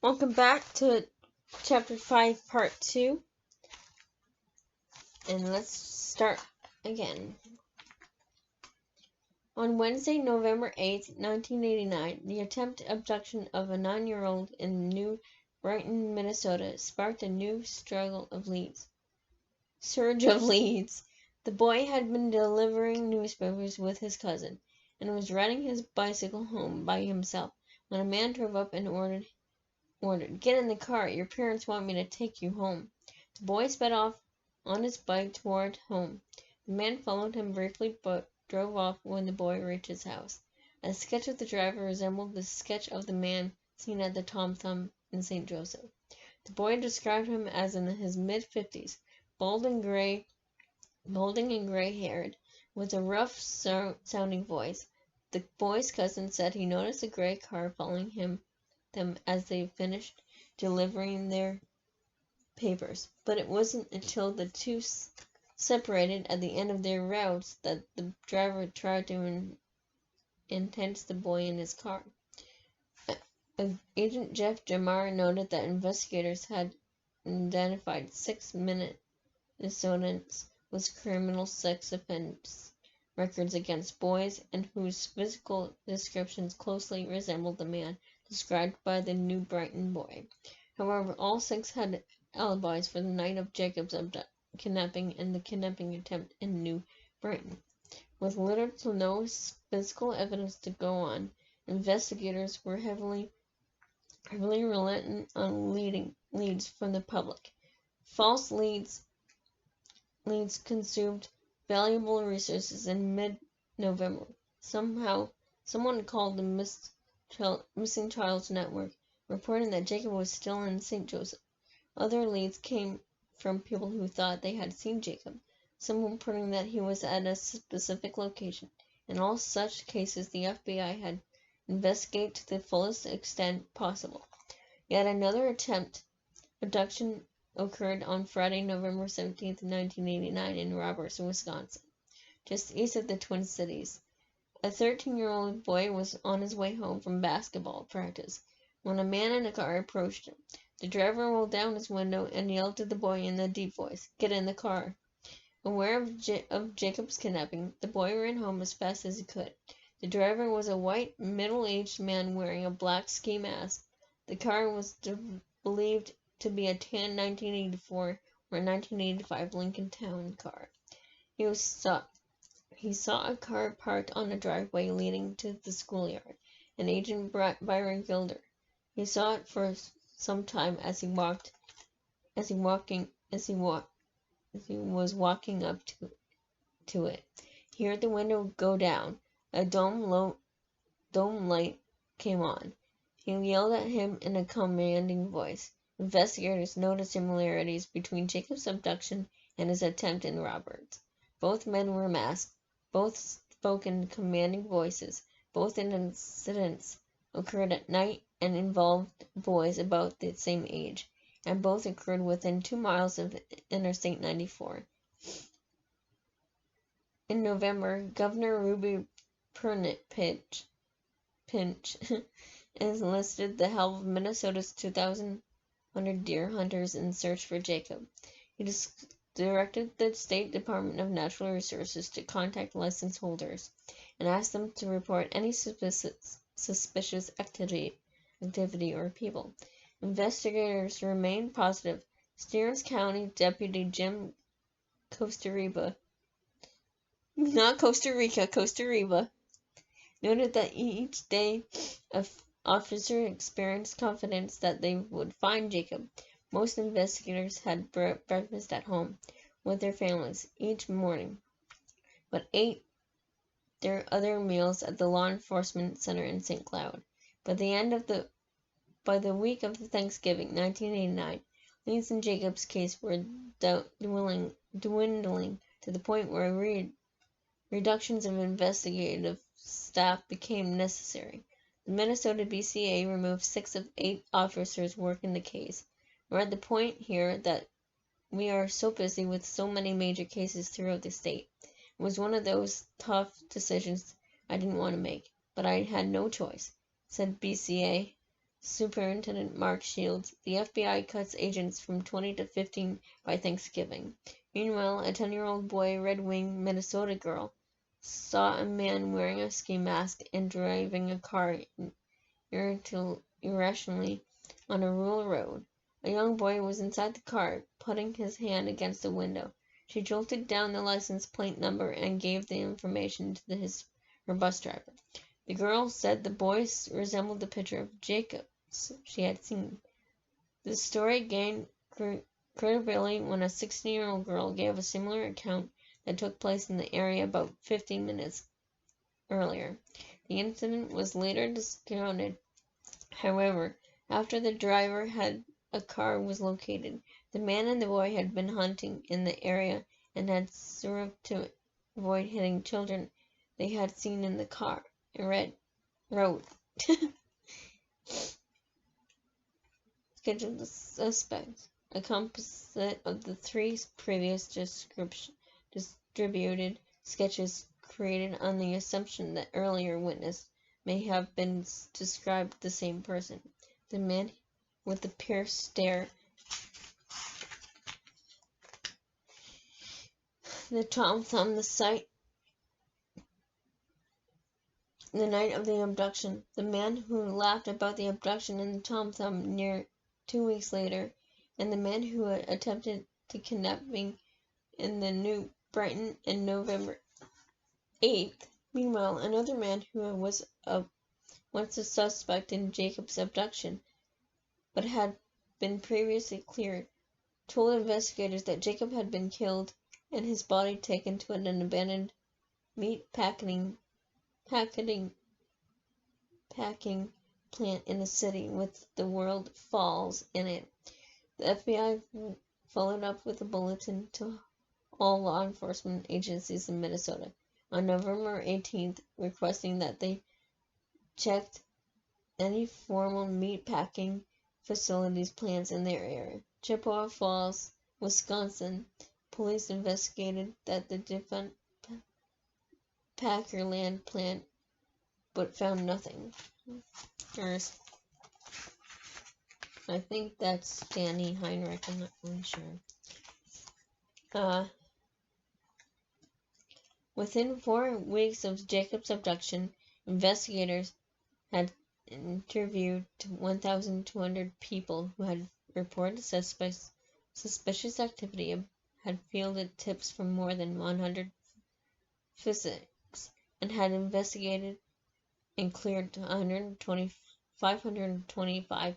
Welcome back to Chapter 5, Part 2. And let's start again. On Wednesday, November 8, 1989, the attempted abduction of a 9-year-old in New Brighton, Minnesota sparked a new surge of leads. The boy had been delivering newspapers with his cousin and was riding his bicycle home by himself when a man drove up and ordered, "Get in the car, your parents want me to take you home." The boy sped off on his bike toward home. The man followed him briefly but drove off when the boy reached his house. A sketch of the driver resembled the sketch of the man seen at the Tom Thumb in St. Joseph. The boy described him as in his mid-50s, balding and gray-haired, with a rough-sounding voice. The boy's cousin said he noticed a gray car following them as they finished delivering their papers, but it wasn't until the two separated at the end of their routes that the driver tried to entice the boy in his car. Agent Jeff Jamar noted that investigators had identified 6 Minnesotans with criminal sex offense records against boys and whose physical descriptions closely resembled the man described by the New Brighton boy. However, all 6 had alibis for the night of Jacob's kidnapping and the kidnapping attempt in New Brighton. With little to no physical evidence to go on, investigators were heavily reliant on leads from the public. False leads consumed valuable resources. In mid-November, someone called the Missing Child's Network, reporting that Jacob was still in St. Joseph. Other leads came from people who thought they had seen Jacob, some reporting that he was at a specific location. In all such cases, the FBI had investigated to the fullest extent possible. Yet another abduction occurred on Friday, November 17, 1989, in Roberts, Wisconsin, just east of the Twin Cities. A 13-year-old boy was on his way home from basketball practice when a man in a car approached him. The driver rolled down his window and yelled to the boy in a deep voice, "Get in the car." Aware of Jacob's kidnapping, the boy ran home as fast as he could. The driver was a white, middle-aged man wearing a black ski mask. The car was believed to be a tan 1984 or 1985 Lincoln Town car. He saw a car parked on a driveway leading to the schoolyard, and Agent Byron Gilder. He saw it for some time as he was walking up to it. He heard the window go down. A dome light came on. He yelled at him in a commanding voice. Investigators noticed similarities between Jacob's abduction and his attempt in Roberts. Both men were masked. Both spoke in commanding voices. Both incidents occurred at night and involved boys about the same age, and both occurred within 2 miles of Interstate 94. In November, Governor Ruby Pinch enlisted the help of Minnesota's 2,100 deer hunters in search for Jacob. He directed the State Department of Natural Resources to contact license holders and ask them to report any suspicious activity or people. Investigators remained positive. Stearns County Deputy Jim Costa Rica, noted that each day officers experienced confidence that they would find Jacob. Most investigators had breakfast at home with their families each morning, but ate their other meals at the law enforcement center in St. Cloud. By the week of Thanksgiving, 1989, leads in Jacob's case were dwindling to the point where reductions of investigative staff became necessary. The Minnesota BCA removed 6 of 8 officers working the case. We're at the point here that we are so busy with so many major cases throughout the state. It was one of those tough decisions I didn't want to make, but I had no choice, said BCA Superintendent Mark Shields. The FBI cuts agents from 20 to 15 by Thanksgiving. Meanwhile, a 10-year-old boy, Red Wing, Minnesota girl, saw a man wearing a ski mask and driving a car irrationally on a rural road. A young boy was inside the car, putting his hand against the window. She jolted down the license plate number and gave the information to her bus driver. The girl said the boy resembled the picture of Jacobs she had seen. The story gained credibility when a 16-year-old girl gave a similar account that took place in the area about 15 minutes earlier. The incident was later discounted. However, after the driver had a car was located, the man and the boy had been hunting in the area and had swerved to avoid hitting children they had seen in the car. Road. Scheduled the suspects. A composite of the three previous distributed sketches created on the assumption that earlier witness may have been described the same person. The man with the pierced stare, the Tom Thumb, the night of the abduction, the man who laughed about the abduction and the Tom Thumb near 2 weeks later, and the man who had attempted the kidnapping in the New Brighton on November 8th. Meanwhile, another man who was once a suspect in Jacob's abduction, but had been previously cleared, told investigators that Jacob had been killed and his body taken to an abandoned meat packing plant in the city with the word Falls in it. The FBI followed up with a bulletin to all law enforcement agencies in Minnesota on November 18th, requesting that they checked any formal meat packing facilities plants in their area. Chippewa Falls, Wisconsin, police investigated that the different Packerland plant, but found nothing. I think that's Danny Heinrich, I'm not really sure. Within 4 weeks of Jacob's abduction, investigators had interviewed 1,200 people who had reported suspicious activity, had fielded tips from more than 100 physicists, and had investigated and cleared 525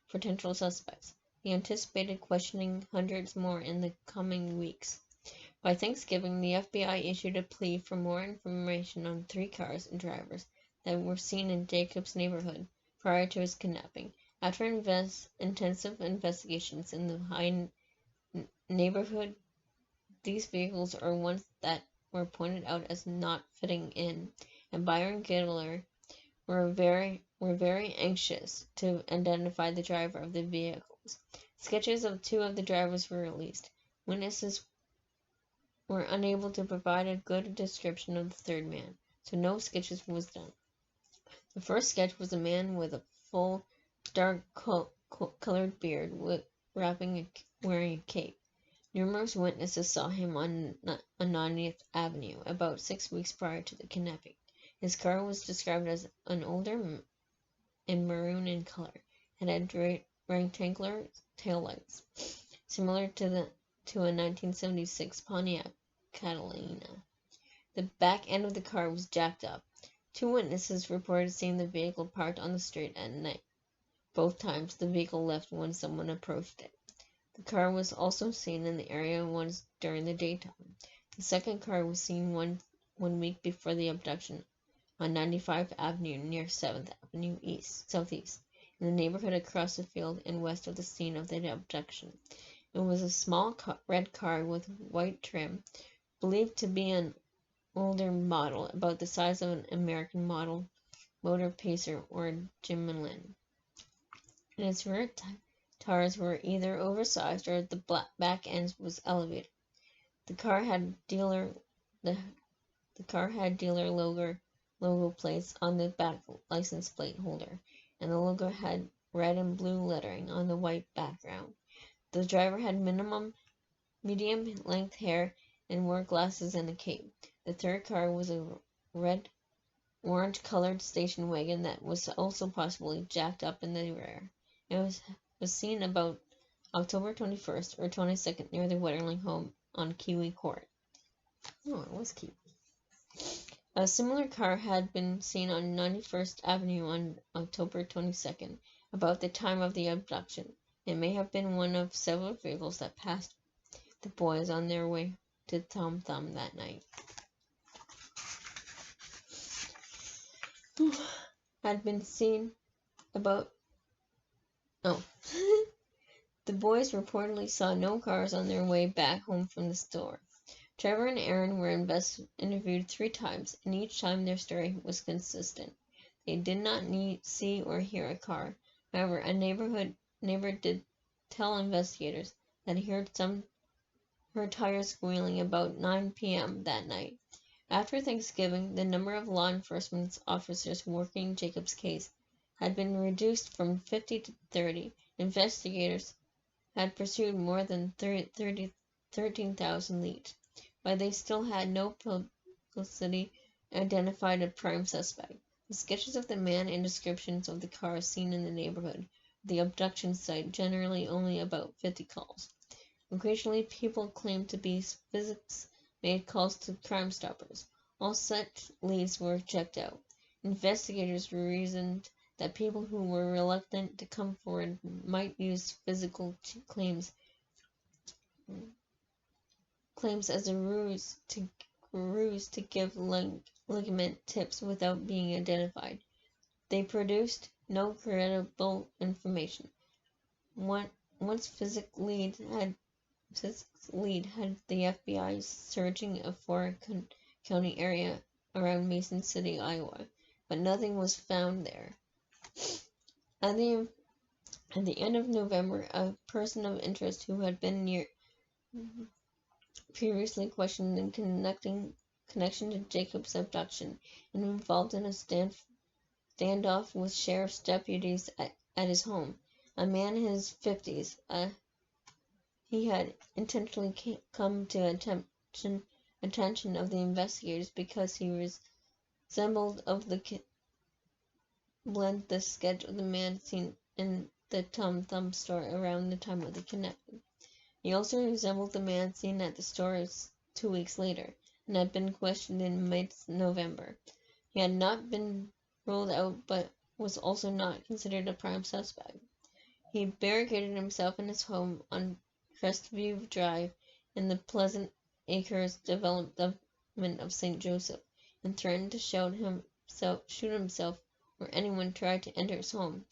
potential suspects. He anticipated questioning hundreds more in the coming weeks. By Thanksgiving, the FBI issued a plea for more information on 3 cars and drivers that were seen in Jacob's neighborhood prior to his kidnapping. After intensive investigations in the high neighborhood, these vehicles are ones that were pointed out as not fitting in, and Byron Gittler were very anxious to identify the driver of the vehicles. Sketches of 2 of the drivers were released. Witnesses were unable to provide a good description of the third man, so no sketches was done. The first sketch was a man with a full, dark colored beard wearing a cape. Numerous witnesses saw him on 90th Avenue about 6 weeks prior to the kidnapping. His car was described as an older and maroon in color, and had rectangular taillights, similar to a 1976 Pontiac Catalina. The back end of the car was jacked up. 2 witnesses reported seeing the vehicle parked on the street at night. Both times, the vehicle left when someone approached it. The car was also seen in the area once during the daytime. The second car was seen one week before the abduction on 95th Avenue near 7th Avenue Southeast, in the neighborhood across the field and west of the scene of the abduction. It was a small red car with white trim, believed to be an older model, about the size of an American model Motor Pacer or Gemini. And its rear tires were either oversized or the back end was elevated. The car had dealer logo plates on the back license plate holder, and the logo red and blue lettering on the white background. The driver had medium-length hair and wore glasses and a cape. The third car was a red-orange-colored station wagon that was also possibly jacked up in the rear. It was seen about October 21st or 22nd near the Wetterling home on Kiwi Court. Oh, it was Kiwi. A similar car had been seen on 91st Avenue on October 22nd, about the time of the abduction. It may have been one of several vehicles that passed the boys on their way to Tom Thumb that night. Had been seen about... Oh. The boys reportedly saw no cars on their way back home from the store. Trevor and Aaron were interviewed 3 times, and each time their story was consistent. They did not see or hear a car. However, a neighbor did tell investigators that he heard tires squealing about 9 p.m. that night. After Thanksgiving, the number of law enforcement officers working Jacob's case had been reduced from 50 to 30. Investigators had pursued more than 13,000 leads, but they still had no publicity identified a prime suspect. The sketches of the man and descriptions of the cars seen in the neighborhood of the abduction site generally only about 50 calls. Occasionally, people claimed to be physics made calls to Crime Stoppers. All such leads were checked out. Investigators reasoned that people who were reluctant to come forward might use physical claims as a ruse to give ligament tips without being identified. They produced no credible information. Once physics lead had the FBI searching a 4-county area around Mason City, Iowa, but nothing was found there. At the end of November, a person of interest who had been previously questioned in connection to Jacob's abduction and involved in a standoff with sheriff's deputies at his home. A man in his 50s, he had intentionally come to attention of the investigators because he resembled the sketch of the man seen in the Tom Thumb store around the time of the kidnapping. He also resembled the man seen at the store 2 weeks later, and had been questioned in mid-November. He had not been ruled out, but was also not considered a prime suspect. He barricaded himself in his home on Crestview Drive in the Pleasant Acres development of St. Joseph, and threatened to shoot himself or anyone tried to enter his home.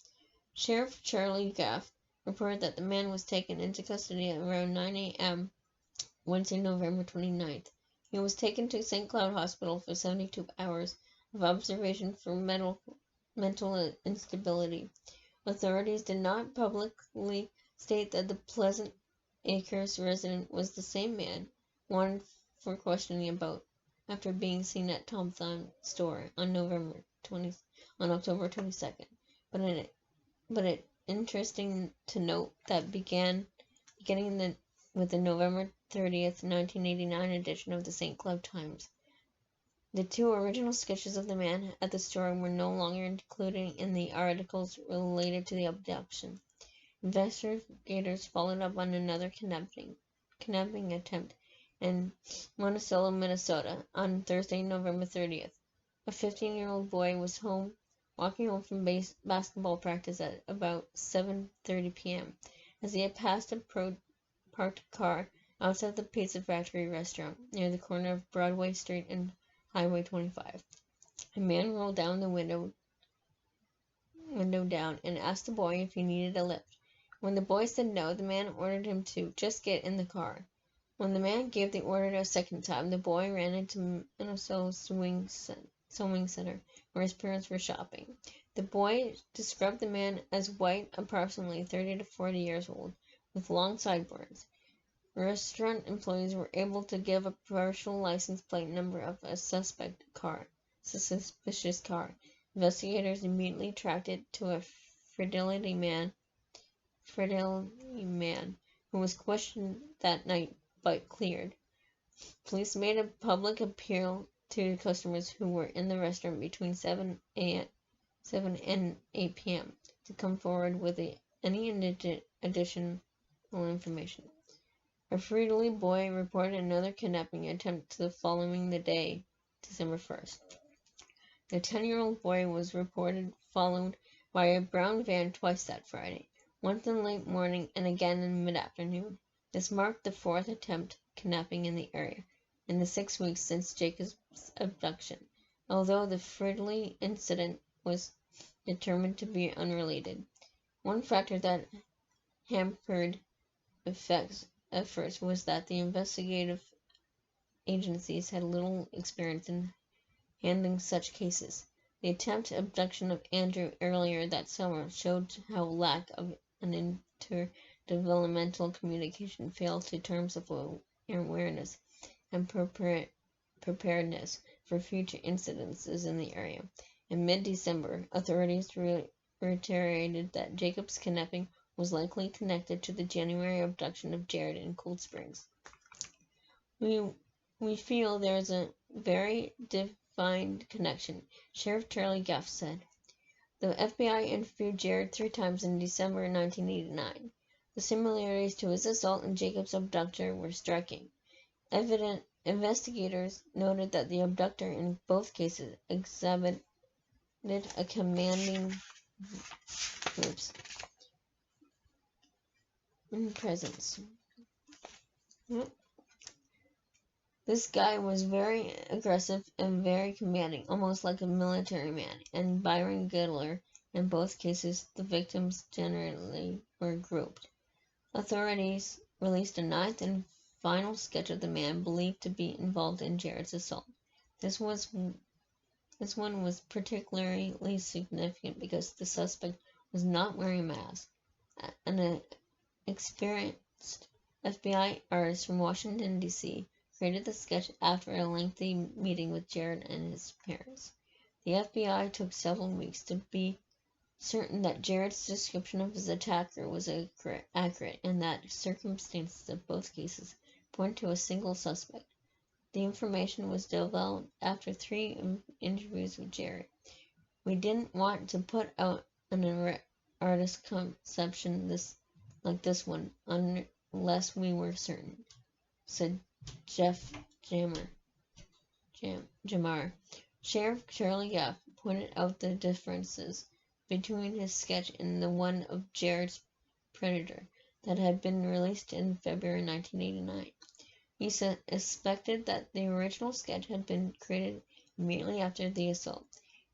Sheriff Charlie Gaff reported that the man was taken into custody at around 9 a.m. Wednesday, November 29th. He was taken to St. Cloud Hospital for 72 hours of observation for mental instability. Authorities did not publicly state that the Pleasant Acres resident was the same man wanted for questioning about after being seen at Tom Thumb store on October 22nd. But it interesting to note that beginning with the November 30th, 1989 edition of the St. Cloud Times, the 2 original sketches of the man at the store were no longer included in the articles related to the abduction. Investigators followed up on another kidnapping attempt in Monticello, Minnesota, on Thursday, November 30th. A 15-year-old boy was walking home from basketball practice at about 7:30 p.m. as he had passed a parked car outside the Pizza Factory restaurant near the corner of Broadway Street and Highway 25. A man rolled down the window down and asked the boy if he needed a lift. When the boy said no, the man ordered him to just get in the car. When the man gave the order a second time, the boy ran into Minnesota Sewing Center, where his parents were shopping. The boy described the man as white, approximately 30 to 40 years old, with long sideburns. Restaurant employees were able to give a partial license plate number of a suspicious car. Investigators immediately tracked it to a Fidelity man, who was questioned that night but cleared. Police made a public appeal to customers who were in the restaurant between 7 and 8 p.m. to come forward with any additional information. A Friedley boy reported another kidnapping attempt the following day, December 1st. The 10-year-old boy was reported followed by a brown van twice that Friday, once in late morning and again in mid-afternoon. This marked the fourth attempt kidnapping in the area in the 6 weeks since Jacob's abduction, although the Friedley incident was determined to be unrelated. One factor that hampered efforts was that the investigative agencies had little experience in handling such cases. The attempted abduction of Andrew earlier that summer showed how lack of an interdevelopmental communication failed in terms of awareness and preparedness for future incidences in the area. In mid-December, authorities reiterated that Jacob's kidnapping was likely connected to the January abduction of Jared in Cold Springs. We feel there is a very defined connection, Sheriff Charlie Gaff said. The FBI interviewed Jared 3 times in December 1989. The similarities to his assault and Jacob's abductor were striking. Investigators noted that the abductor in both cases exhibited a commanding presence. This guy was very aggressive and very commanding, almost like a military man, and Byron Gittler. In both cases, the victims generally were grouped. Authorities released a 9th and final sketch of the man believed to be involved in Jared's assault. This one was particularly significant because the suspect was not wearing a mask. An experienced FBI artist from Washington, D.C., created the sketch after a lengthy meeting with Jared and his parents. The FBI took several weeks to be certain that Jared's description of his attacker was accurate and that circumstances of both cases point to a single suspect. The information was developed after 3 interviews with Jared. We didn't want to put out an artist conception like this one unless we were certain, said Jeff Jamar. Sheriff Charlie Gaff pointed out the differences between his sketch and the one of Jared's Predator that had been released in February 1989. He suspected that the original sketch had been created immediately after the assault,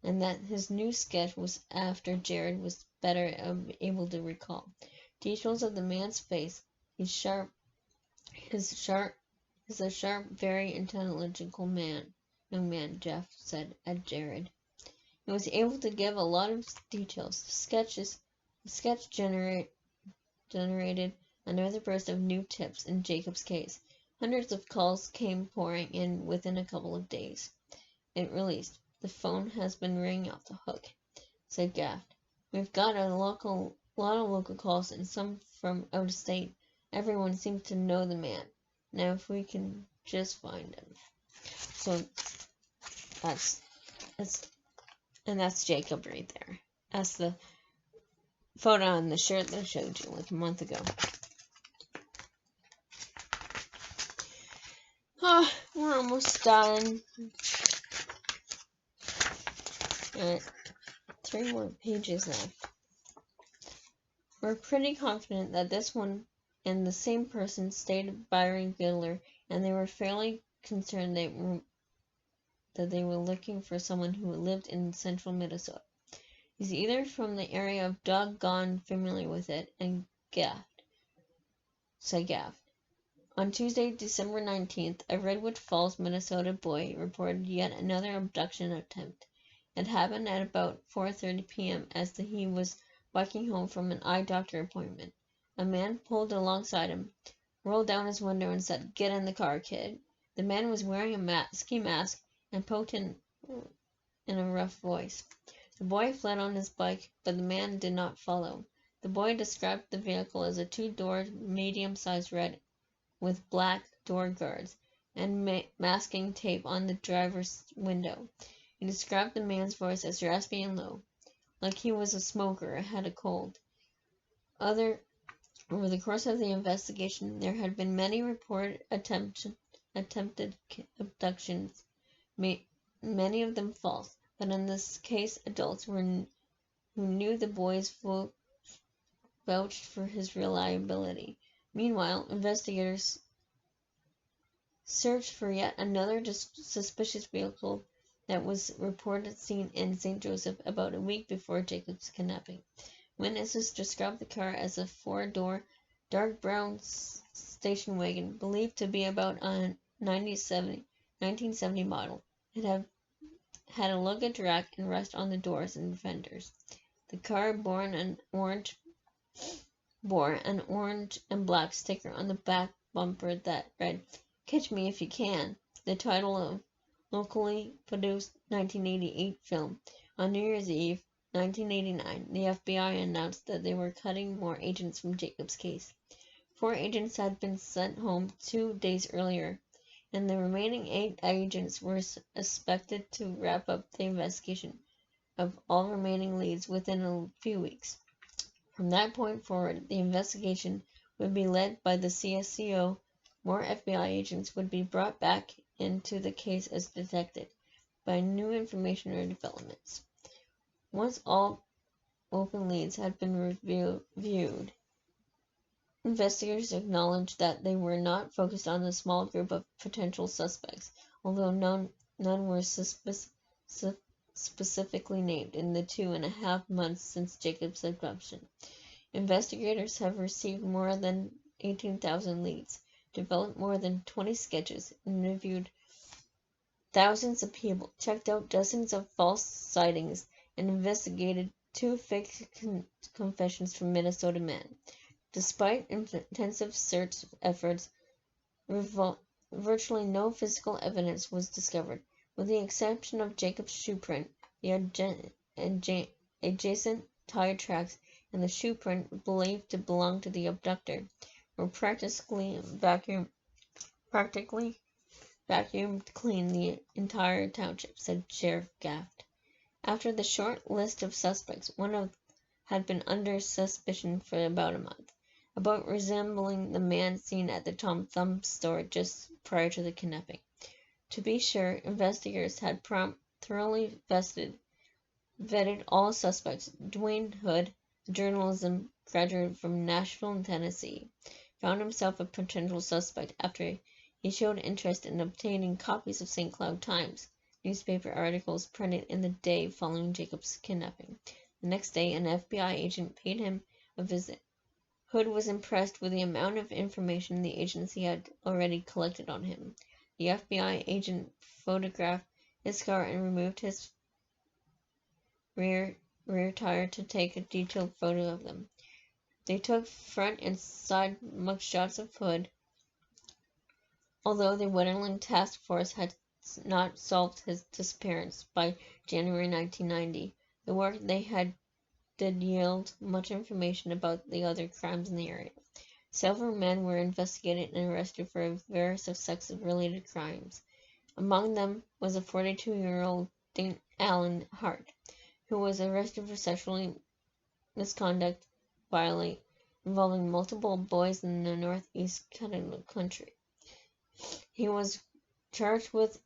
and that his new sketch was after Jared was better able to recall details of the man's face. He's a sharp, very intelligible young man, Jeff said at Jared. He was able to give a lot of details. The sketch generated another burst of new tips in Jacob's case. Hundreds of calls came pouring in within a couple of days. It released. The phone has been ringing off the hook, said Gaff. We've got a lot of local calls and some from out of state. Everyone seems to know the man. Now if we can just find him. So that's Jacob right there. That's the photo on the shirt that I showed you like a month ago. We're almost done. 3 more pages left. We're pretty confident that this one and the same person stated Byron Gittler, and they were fairly concerned that they were looking for someone who lived in central Minnesota. He's either from the area of doggone familiar with it, and said Gaff. On Tuesday, December 19th, a Redwood Falls, Minnesota boy reported yet another abduction attempt. It happened at about 4:30 p.m. as he was biking home from an eye doctor appointment. A man pulled alongside him, rolled down his window and said, "Get in the car, kid." The man was wearing a ski mask and poked in a rough voice. The boy fled on his bike, but the man did not follow. The boy described the vehicle as a two-door, medium-sized red with black door guards and masking tape on the driver's window. He described the man's voice as raspy and low, like he was a smoker or had a cold. Over the course of the investigation, there had been many reported attempted abductions, many of them false, but in this case adults who knew the boys vouched for his reliability. Meanwhile, investigators searched for yet another suspicious vehicle that was reported seen in St. Joseph about a week before Jacob's kidnapping. Witnesses described the car as a four-door, dark brown station wagon, believed to be about a 1970 model. It had a luggage rack and rest on the doors and fenders. The car bore an orange and black sticker on the back bumper that read, "Catch Me If You Can," the title of locally produced 1988 film. On New Year's Eve, 1989, the FBI announced that they were cutting more agents from Jacob's case. 4 agents had been sent home 2 days earlier, and the remaining 8 agents were expected to wrap up the investigation of all remaining leads within a few weeks. From that point forward, the investigation would be led by the CSCO. More FBI agents would be brought back into the case as detected by new information or developments. Once all open leads had been reviewed, investigators acknowledged that they were not focused on the small group of potential suspects, although none were specifically named in the 2.5 months since Jacob's abduction. Investigators have received more than 18,000 leads, developed more than 20 sketches, interviewed thousands of people, checked out dozens of false sightings, and investigated 2 fake confessions from Minnesota men. Despite intensive search efforts, virtually no physical evidence was discovered, with the exception of Jacob's shoe print, the adjacent tire tracks, and the shoe print believed to belong to the abductor were practically vacuumed clean the entire township, said Sheriff Gaft. After the short list of suspects, one had been under suspicion for about a month, about resembling the man seen at the Tom Thumb store just prior to the kidnapping. To be sure, investigators had thoroughly vetted all suspects. Duane Hood, a journalism graduate from Nashville, Tennessee, found himself a potential suspect after he showed interest in obtaining copies of St. Cloud Times newspaper articles printed in the day following Jacob's kidnapping. The next day, an FBI agent paid him a visit. Hood was impressed with the amount of information the agency had already collected on him. The FBI agent photographed his car and removed his rear tire to take a detailed photo of them. They took front and side mugshots of Hood. Although the Wetterling task force had not solved his disappearance by January 1990, the work they did yield much information about the other crimes in the area. Several men were investigated and arrested for various sex-related crimes. Among them was a 42-year-old Alan Hart, who was arrested for sexual misconduct involving multiple boys in the northeast country. He was charged with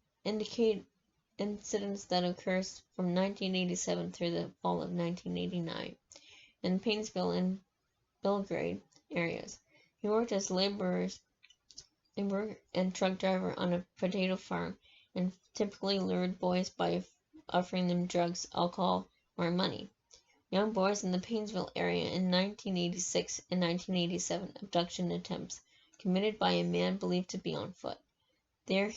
incidents that occurred from 1987 through the fall of 1989 in Painesville and Belgrade areas. He worked as laborer and truck driver on a potato farm and typically lured boys by offering them drugs, alcohol, or money. Young boys in the Painesville area in 1986 and 1987 abduction attempts committed by a man believed to be on foot. There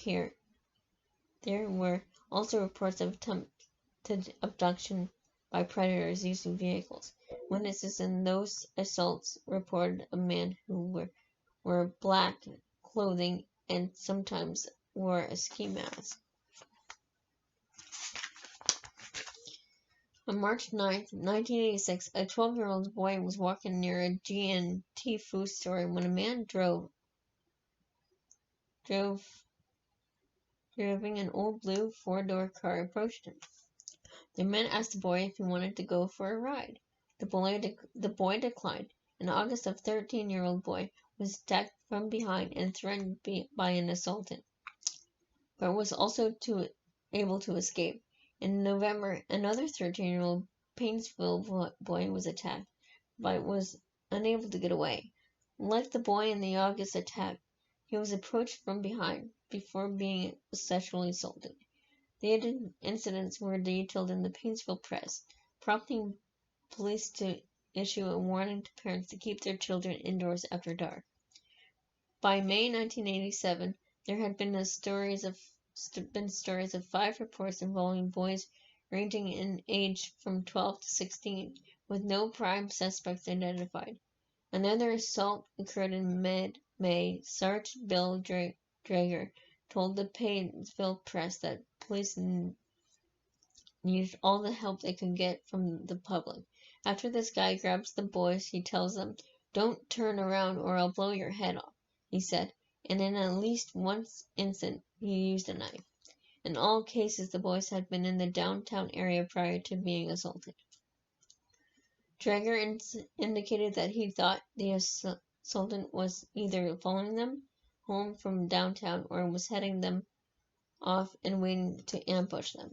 were also reports of attempted abduction by predators using vehicles. Witnesses in those assaults reported a man who wore black clothing and sometimes wore a ski mask. On March 9th, 1986, a 12-year-old boy was walking near a G&T food store when a man driving an old blue four-door car approached him. The man asked the boy if he wanted to go for a ride. The boy declined. In August, a 13-year-old boy was attacked from behind and threatened by an assailant, but was also able to escape. In November, another 13-year-old Painesville boy was attacked, but was unable to get away. Like the boy in the August attack, he was approached from behind before being sexually assaulted. The incidents were detailed in the Painesville Press, prompting police to issue a warning to parents to keep their children indoors after dark. By May 1987, there had been stories of 5 reports involving boys ranging in age from 12 to 16, with no prime suspects identified. Another assault occurred in mid-May. Sergeant Bill Drager told the Painesville Press that police needed all the help they could get from the public. After this guy grabs the boys, he tells them, "Don't turn around or I'll blow your head off," he said, and in at least one incident he used a knife. In all cases, the boys had been in the downtown area prior to being assaulted. Drager indicated that he thought the assailant was either following them home from downtown or was heading them off and waiting to ambush them.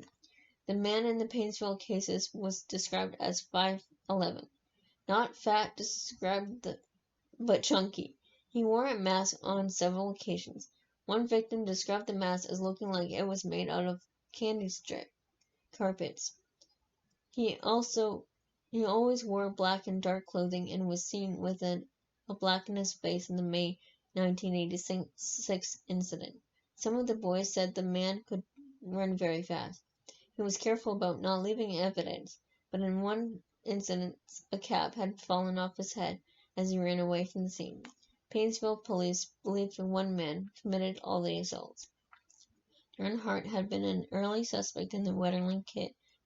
The man in the Painesville cases was described as 5'11", not fat, but chunky. He wore a mask on several occasions. One victim described the mask as looking like it was made out of candy strip carpets. He always wore black and dark clothing and was seen with a black in his face in the May 1986 incident. Some of the boys said the man could run very fast. He was careful about not leaving evidence, but in one incident a cap had fallen off his head as he ran away from the scene. Painesville police believed one man committed all the assaults. Duane Hart had been an early suspect in the Wetterling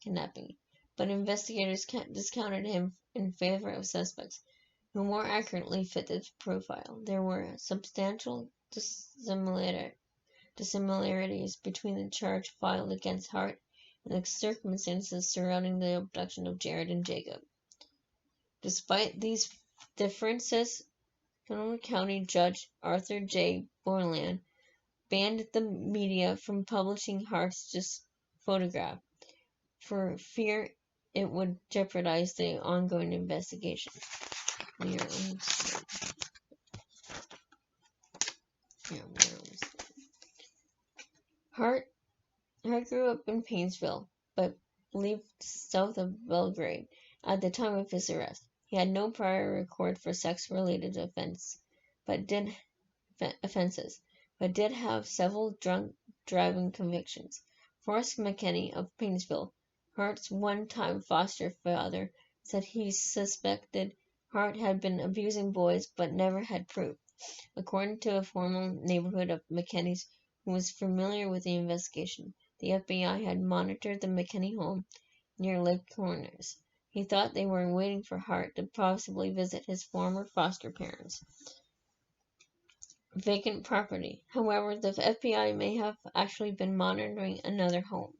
kidnapping, but investigators discounted him in favor of suspects who more accurately fit the profile. There were substantial dissimilarities between the charge filed against Hart and the circumstances surrounding the abduction of Jared and Jacob. Despite these differences, Sonoma County Judge Arthur J. Borland banned the media from publishing Hart's photograph for fear it would jeopardize the ongoing investigation. Hart grew up in Painesville, but lived south of Belgrade at the time of his arrest. He had no prior record for sex-related offenses, but did have several drunk driving convictions. Forrest McKinney of Painesville, Hart's one-time foster father, said he suspected Hart had been abusing boys but never had proof. According to a former neighborhood of McKinney's who was familiar with the investigation, the FBI had monitored the McKinney home near Lake Corners. He thought they were waiting for Hart to possibly visit his former foster parents' vacant property. However, the FBI may have actually been monitoring another home.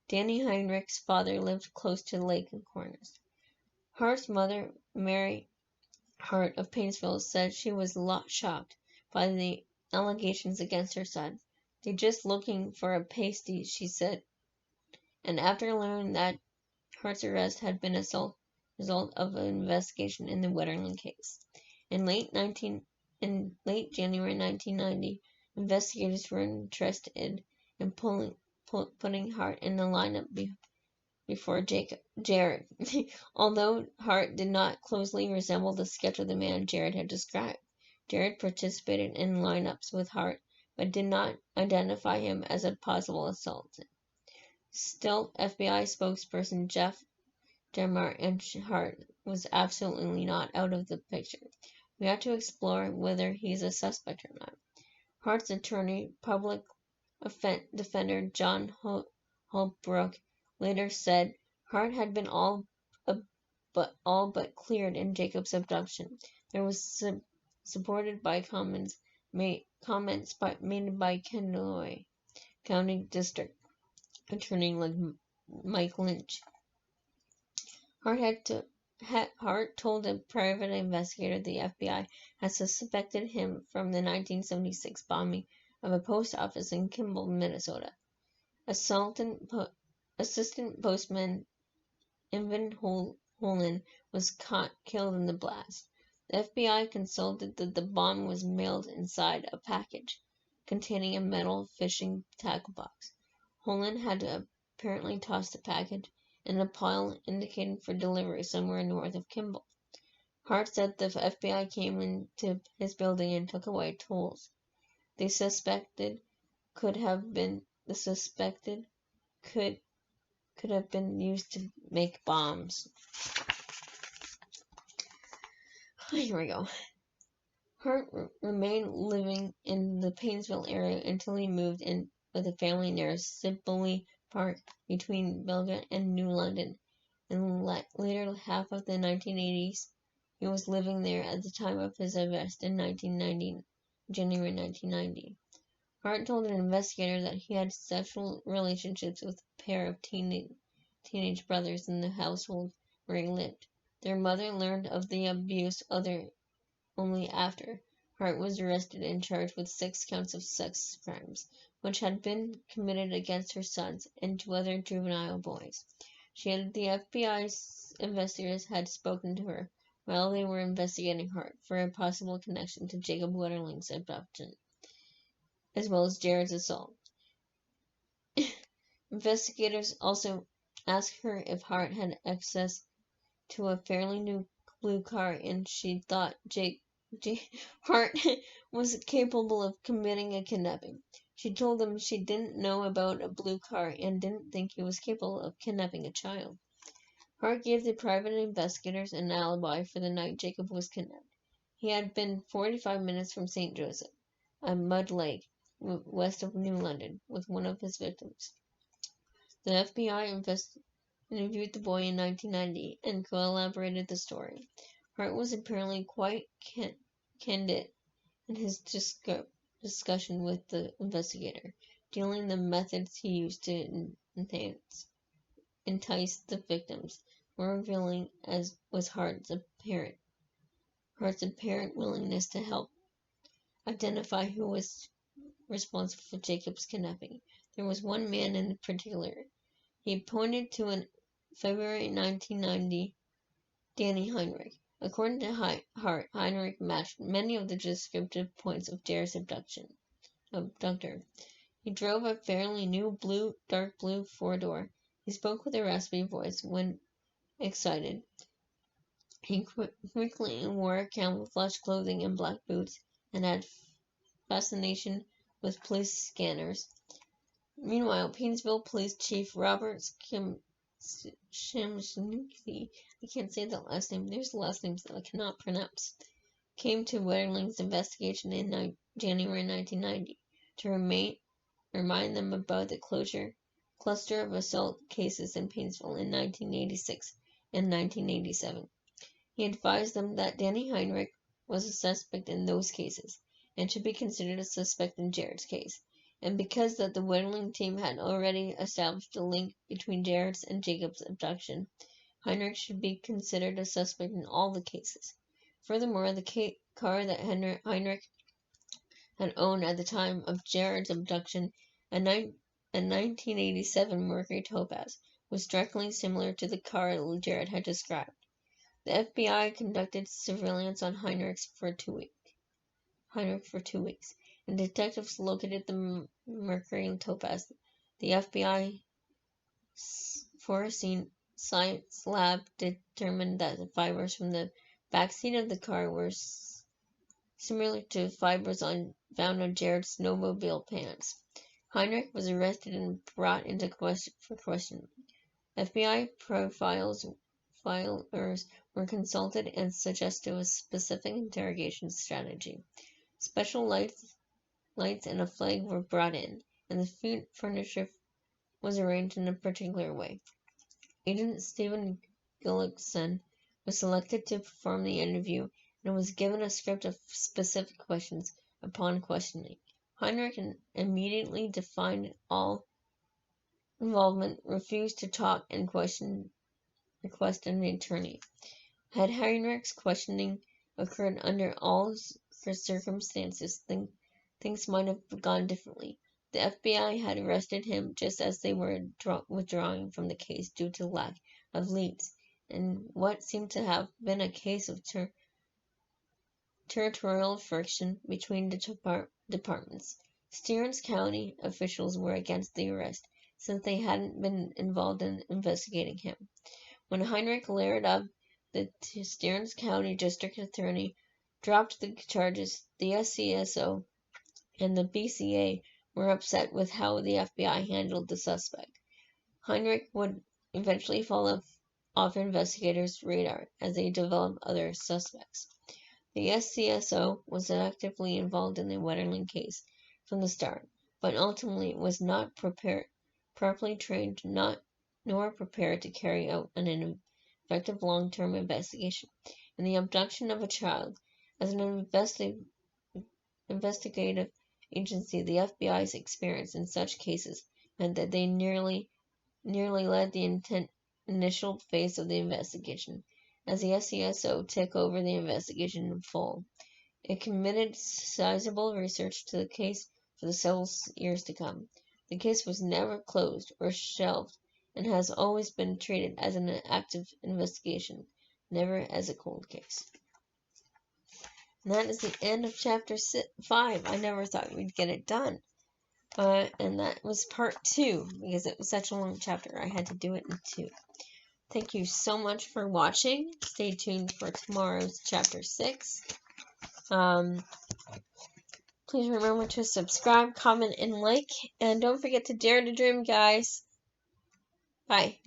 Danny Heinrich's father lived close to Lake Corners. Hart's mother, Mary Hart of Painesville, said she was shocked by the allegations against her son. "They're just looking for a pasty," she said. And after learning that Hart's arrest had been a result of an investigation in the Wetterling case. In late January 1990, investigators were interested in putting Hart in the lineup before Jared. Although Hart did not closely resemble the sketch of the man Jared had described, Jared participated in lineups with Hart, but did not identify him as a possible assailant. Still, FBI spokesperson Jeff Demar and Hart was absolutely not out of the picture. "We have to explore whether he's a suspect or not." Hart's attorney, public defender John Holbrook, later said Hart had been all but cleared in Jacob's abduction. There was supported by comments made by Kenloy County District Attorney Mike Lynch. Hart told a private investigator the FBI had suspected him from the 1976 bombing of a post office in Kimball, Minnesota. Assistant postman Evan Holland was killed in the blast. The FBI consulted that the bomb was mailed inside a package containing a metal fishing tackle box. Holland had apparently tossed the package in a pile indicated for delivery somewhere north of Kimball. Hart said the FBI came into his building and took away tools they suspected could have been used to make bombs. Here we go. Hart remained living in the Painesville area until he moved in with a family near Sibley Park between Belgrade and New London. In the later half of the 1980s, he was living there at the time of his arrest in January 1990. Hart told an investigator that he had sexual relationships with a pair of teenage brothers in the household where he lived. Their mother learned of the abuse only after. Hart was arrested and charged with 6 counts of sex crimes, which had been committed against her sons and 2 other juvenile boys. The FBI's investigators had spoken to her while they were investigating Hart for a possible connection to Jacob Wetterling's abduction, as well as Jared's assault. Investigators also asked her if Hart had access to a fairly new blue car, and she thought Hart was capable of committing a kidnapping. She told them she didn't know about a blue car and didn't think he was capable of kidnapping a child. Hart gave the private investigators an alibi for the night Jacob was kidnapped. He had been 45 minutes from St. Joseph, a mud lake west of New London, with one of his victims. The FBI interviewed the boy in 1990 and corroborated the story. Hart was apparently quite candid in his discussion with the investigator, detailing the methods he used to entice the victims. More revealing as was Hart's apparent willingness to help identify who was responsible for Jacob's kidnapping. There was one man in particular. He pointed to in February 1990 Danny Heinrich. According to Hart, Heinrich matched many of the descriptive points of Jared's abductor. He drove a fairly new dark blue 4-door. He spoke with a raspy voice when excited. He quickly wore camouflage clothing and black boots and had fascination with police scanners. Meanwhile, Painesville Police Chief Robert Shamshniki, I can't say that last name, there's last names that I cannot pronounce, came to Wetterling's investigation in January 1990 to remind them about the cluster of assault cases in Painesville in 1986 and 1987. He advised them that Danny Heinrich was a suspect in those cases and should be considered a suspect in Jared's case. And because that the Wetterling team had already established a link between Jared's and Jacob's abduction, Heinrich should be considered a suspect in all the cases. Furthermore, the car that Heinrich had owned at the time of Jared's abduction, a 1987 Mercury Topaz, was strikingly similar to the car Jared had described. The FBI conducted surveillance on Heinrich for 2 weeks, and detectives located the Mercury Topaz. The FBI forensic science lab determined that the fibers from the backseat of the car were similar to fibers found on Jared's snowmobile pants. Heinrich was arrested and brought into questioning. FBI filers were consulted and suggested a specific interrogation strategy. Special lights and a flag were brought in, and the furniture was arranged in a particular way. Agent Stephen Gullickson was selected to perform the interview and was given a script of specific questions upon questioning. Heinrich immediately defied all involvement, refused to talk, and requested an attorney. Had Heinrich's questioning occurred under all circumstances, things might have gone differently. The FBI had arrested him just as they were withdrawing from the case due to lack of leads, and what seemed to have been a case of territorial friction between the departments. Stearns County officials were against the arrest, since they hadn't been involved in investigating him. When Heinrich layered up, the Stearns County District Attorney dropped the charges. The SCSO and the BCA were upset with how the FBI handled the suspect. Heinrich would eventually fall off investigators' radar as they developed other suspects. The SCSO was actively involved in the Wetterling case from the start, but ultimately was not properly trained, nor prepared to carry out an effective long-term investigation. In the abduction of a child, as an investigative agency, the FBI's experience in such cases meant that they nearly led the initial phase of the investigation. As the SCSO took over the investigation in full, it committed sizable research to the case for the several years to come. The case was never closed or shelved and has always been treated as an active investigation, never as a cold case. And that is the end of chapter 5. I never thought we'd get it done. And that was part 2, because it was such a long chapter. I had to do it in 2. Thank you so much for watching. Stay tuned for tomorrow's chapter 6. Please remember to subscribe, comment, and like. And don't forget to dare to dream, guys. Bye.